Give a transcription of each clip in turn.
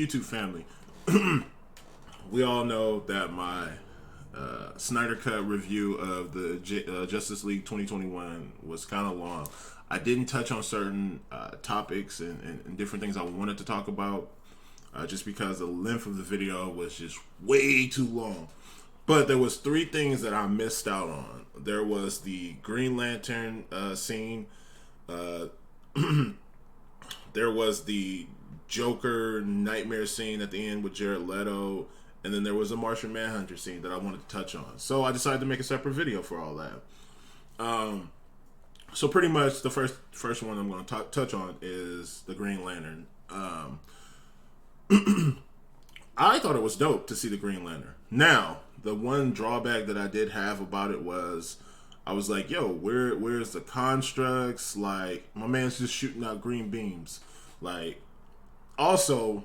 YouTube family, we all know that my Snyder Cut review of the Justice League 2021 was kind of long. I didn't touch on certain topics and different things I wanted to talk about, just because the length of the video was just way too long. But there was three things that I missed out on. There was the Green Lantern scene. There was the Joker nightmare scene at the end with Jared Leto. And then there was a Martian Manhunter scene that I wanted to touch on. So I decided to make a separate video for all that. So pretty much the first one I'm going to touch on is the Green Lantern. I thought it was dope to see the Green Lantern. Now, the one drawback that I did have about it was I was like, yo, where's the constructs? Like, my man's just shooting out green beams. Like, also,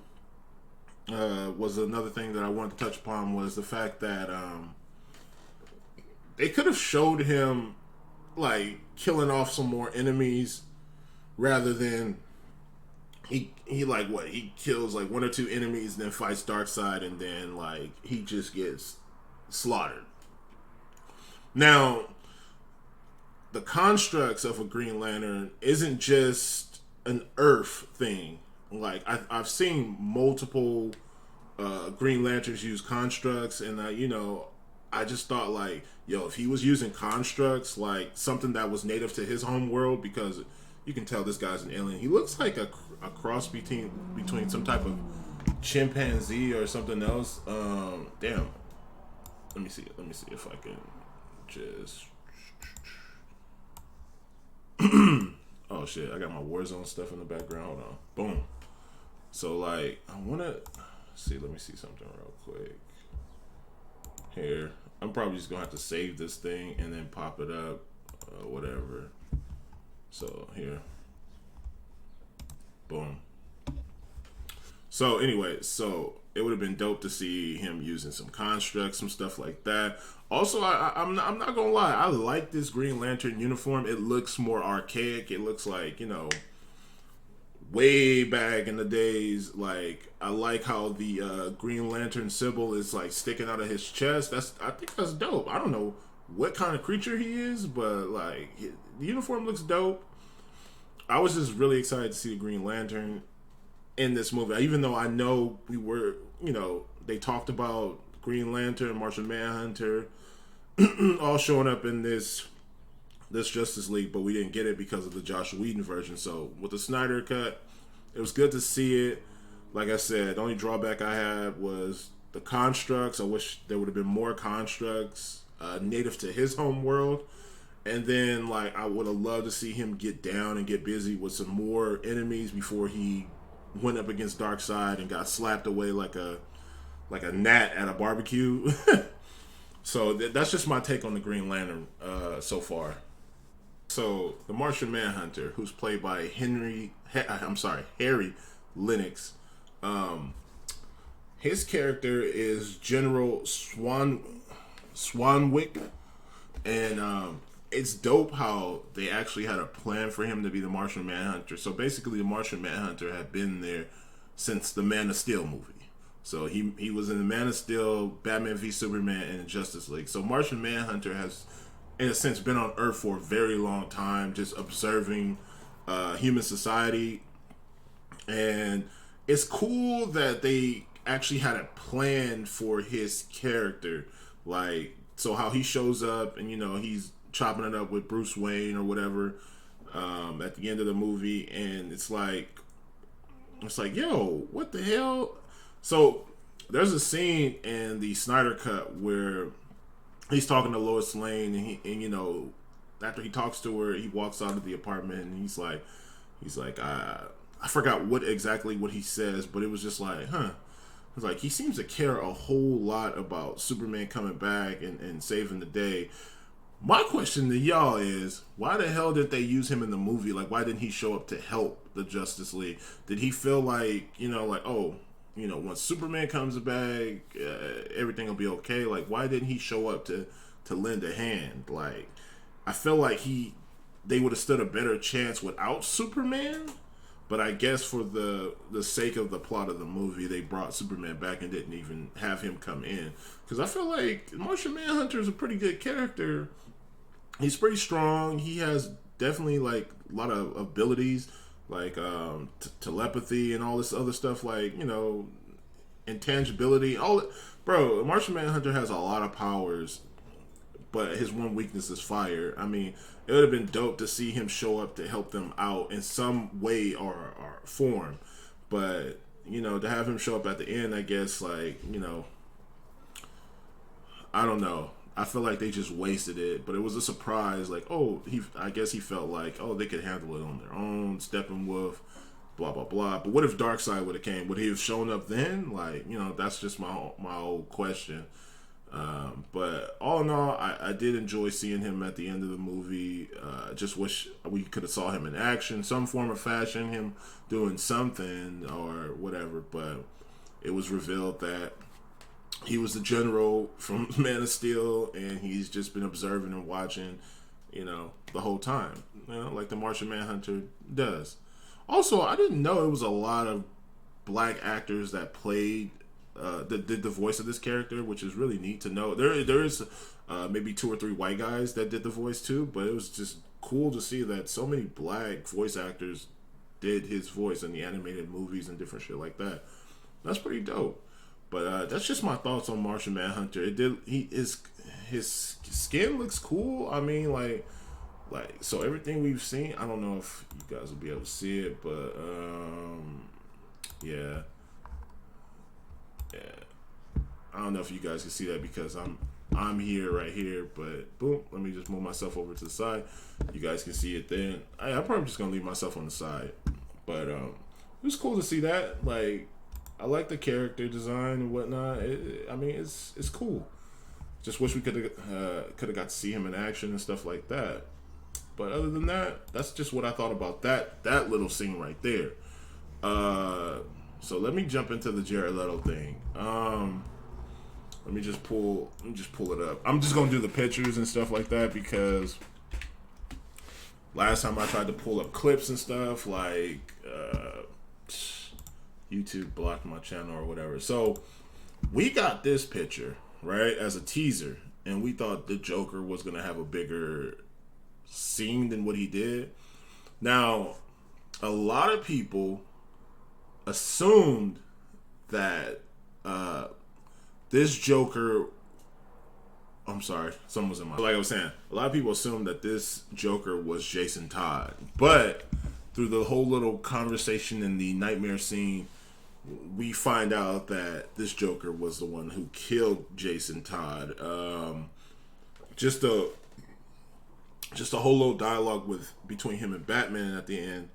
was another thing that I wanted to touch upon was the fact that they could have showed him, like, killing off some more enemies rather than he like, what, he kills, like, one or two enemies and then fights Darkseid and then, like, he just gets slaughtered. Now, the constructs of a Green Lantern isn't just an Earth thing. Like, I've seen multiple Green Lanterns use constructs, and I just thought, like, yo, if he was using constructs, like something that was native to his home world, because you can tell this guy's an alien. He looks like a cross between some type of chimpanzee or something else. Damn. Let me see if I can just. Oh shit! I got my Warzone stuff in the background. Hold on. Boom. So, like, I wanna see. Let me see something real quick. Here, I'm probably just gonna have to save this thing and then pop it up, whatever. So here, boom. So anyway, so it would have been dope to see him using some constructs, some stuff like that. Also, I'm not gonna lie, I like this Green Lantern uniform. It looks more archaic. It looks like, way back in the days. Like, I like how the Green Lantern symbol is like sticking out of his chest. I think that's dope. I don't know what kind of creature he is, but like, the uniform looks dope. I was just really excited to see the Green Lantern in this movie, even though I know we were, they talked about Green Lantern, Martian Manhunter, all showing up in this Justice League, but we didn't get it because of the Josh Whedon version. So with the Snyder Cut, it was good to see it. Like I said, the only drawback I had was the constructs. I wish there would have been more constructs native to his home world. And then, like, I would have loved to see him get down and get busy with some more enemies before he went up against Darkseid and got slapped away like a gnat at a barbecue. So that's just my take on the Green Lantern so far. So the Martian Manhunter, who's played by Harry Lennox, his character is General Swanwick, and it's dope how they actually had a plan for him to be the Martian Manhunter. So basically, the Martian Manhunter had been there since the Man of Steel movie. So he was in the Man of Steel, Batman v Superman, and Justice League. So Martian Manhunter has, in a sense, been on Earth for a very long time, just observing human society. And it's cool that they actually had a plan for his character. Like, so how he shows up and, he's chopping it up with Bruce Wayne or whatever at the end of the movie. And it's like, yo, what the hell? So there's a scene in the Snyder Cut where he's talking to Lois Lane, and after he talks to her, he walks out of the apartment, and he's like, I forgot what he says, but it was just like, It's like, he seems to care a whole lot about Superman coming back and saving the day. My question to y'all is, why the hell did they use him in the movie? Like, why didn't he show up to help the Justice League? Did he feel like, once Superman comes back, everything will be okay? Like, why didn't he show up to lend a hand? Like, I feel like they would have stood a better chance without Superman. But I guess for the sake of the plot of the movie, they brought Superman back and didn't even have him come in. Because I feel like Martian Manhunter is a pretty good character. He's pretty strong. He has definitely like a lot of abilities, like telepathy and all this other stuff, like intangibility. Bro, Martian Manhunter has a lot of powers, but his one weakness is fire. I mean, it would have been dope to see him show up to help them out in some way or form. But, to have him show up at the end, I guess, like, I don't know. I feel like they just wasted it, but it was a surprise. Like, I guess he felt like, they could handle it on their own. Steppenwolf, blah blah blah. But what if Darkseid would have came? Would he have shown up then? Like, that's just my old question. But all in all, I did enjoy seeing him at the end of the movie. Just wish we could have saw him in action, some form of fashion, him doing something or whatever. But it was revealed that he was the general from Man of Steel, and he's just been observing and watching, the whole time, like the Martian Manhunter does. Also, I didn't know it was a lot of black actors that played that did the voice of this character, which is really neat to know. There is maybe 2 or 3 white guys that did the voice too, but it was just cool to see that so many black voice actors did his voice in the animated movies and different shit like that. That's pretty dope. But that's just my thoughts on Martian Manhunter. His skin looks cool. I mean, like so everything we've seen. I don't know if you guys will be able to see it, but yeah. I don't know if you guys can see that because I'm here right here, but boom, let me just move myself over to the side. You guys can see it then. I'm probably just gonna leave myself on the side, but it was cool to see that. Like, I like the character design and whatnot. It's cool. Just wish we could have got to see him in action and stuff like that. But other than that, that's just what I thought about that little scene right there. So let me jump into the Jared Leto thing. Let me just pull it up. I'm just gonna do the pictures and stuff like that because last time I tried to pull up clips and stuff, like YouTube blocked my channel or whatever. So we got this picture, right, as a teaser, and we thought the Joker was gonna have a bigger scene than what he did. Now, a lot of people assumed that this Joker, I'm sorry, someone was in my, like I was saying, a lot of people assumed that this Joker was Jason Todd, but through the whole little conversation in the nightmare scene, we find out that this Joker was the one who killed Jason Todd. Just a whole little dialogue between him and Batman at the end.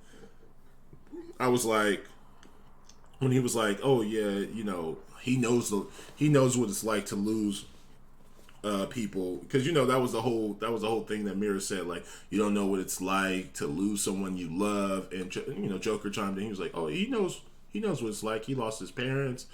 I was like, when he was like, "Oh yeah, he knows what it's like to lose people," because that was the whole thing that Mira said, like, you don't know what it's like to lose someone you love, and Joker chimed in. He was like, "Oh, he knows what it's like. He lost his parents.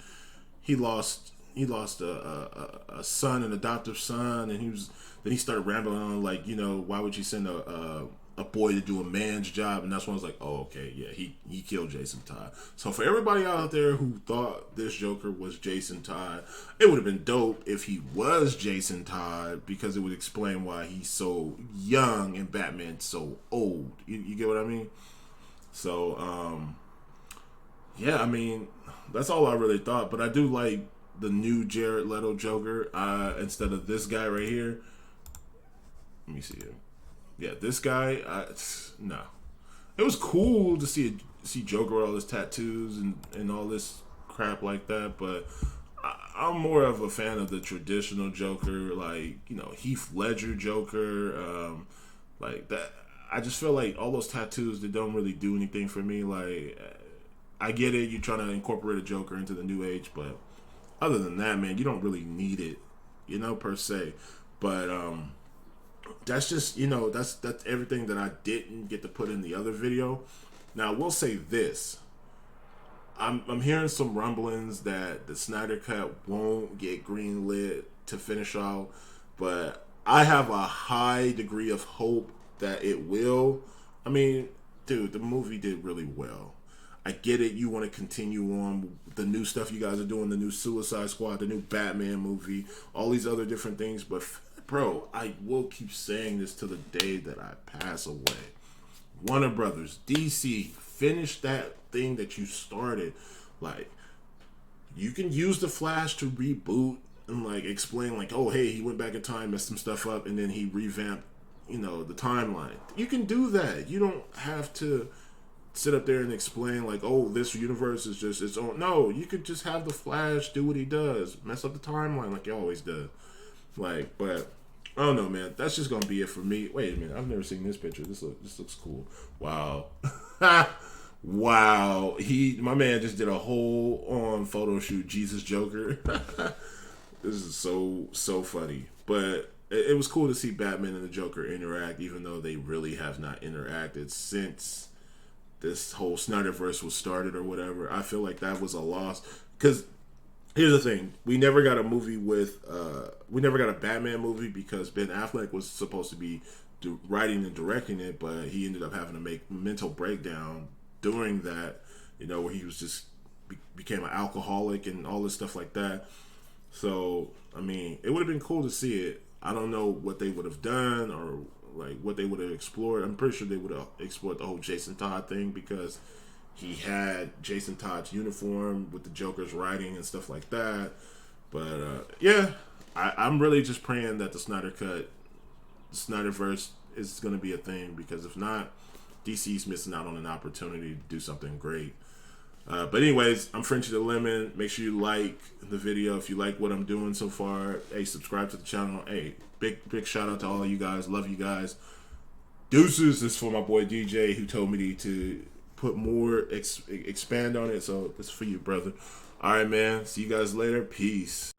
He lost a son, an adoptive son, and he started rambling on like, why would you send a boy to do a man's job?" And that's when I was like, oh, okay, yeah, he killed Jason Todd. So for everybody out there who thought this Joker was Jason Todd, it would have been dope if he was Jason Todd, because it would explain why he's so young and Batman's so old. You get what I mean? So yeah, I mean, that's all I really thought. But I do like the new Jared Leto Joker instead of this guy right here. Let me see it. Yeah, this guy, no. It was cool to see Joker with all his tattoos and all this crap like that, but I'm more of a fan of the traditional Joker, like, Heath Ledger Joker, like that. I just feel like all those tattoos, they don't really do anything for me. Like, I get it, you're trying to incorporate a Joker into the new age, but other than that, man, you don't really need it, per se. But that's just, that's everything that I didn't get to put in the other video. Now, I will say this. I'm hearing some rumblings that the Snyder Cut won't get greenlit to finish out, but I have a high degree of hope that it will. I mean, dude, the movie did really well. I get it. You want to continue on the new stuff you guys are doing, the new Suicide Squad, the new Batman movie, all these other different things. But bro, I will keep saying this to the day that I pass away. Warner Brothers, DC, finish that thing that you started. Like, you can use the Flash to reboot and like explain like, oh hey, he went back in time, messed some stuff up, and then he revamped, the timeline. You can do that. You don't have to sit up there and explain like, oh, this universe is just its own. No, you could just have the Flash do what he does, mess up the timeline like he always does. Like, but I don't know, man. That's just gonna be it for me. Wait a minute, I've never seen this picture. This looks cool. Wow. Wow. My man just did a whole on photo shoot, Jesus Joker. This is so funny. But it was cool to see Batman and the Joker interact, even though they really have not interacted since this whole Snyderverse was started or whatever. I feel like that was a loss. Because here's the thing. We never got a Batman movie because Ben Affleck was supposed to be writing and directing it, but he ended up having to make mental breakdown during that, where he was just became an alcoholic and all this stuff like that. So, I mean, it would have been cool to see it. I don't know what they would have done or like what they would have explored. I'm pretty sure they would have explored the whole Jason Todd thing because he had Jason Todd's uniform with the Joker's writing and stuff like that. But yeah, I'm really just praying that the Snyder Cut, the Snyderverse is going to be a thing, because if not, DC's missing out on an opportunity to do something great. But anyways, I'm Frenchy the Lemon. Make sure you like the video if you like what I'm doing so far. Hey, subscribe to the channel. Hey, big shout out to all of you guys. Love you guys. Deuces. This is for my boy DJ, who told me to put more, expand on it. So this is for you, brother. All right, man. See you guys later. Peace.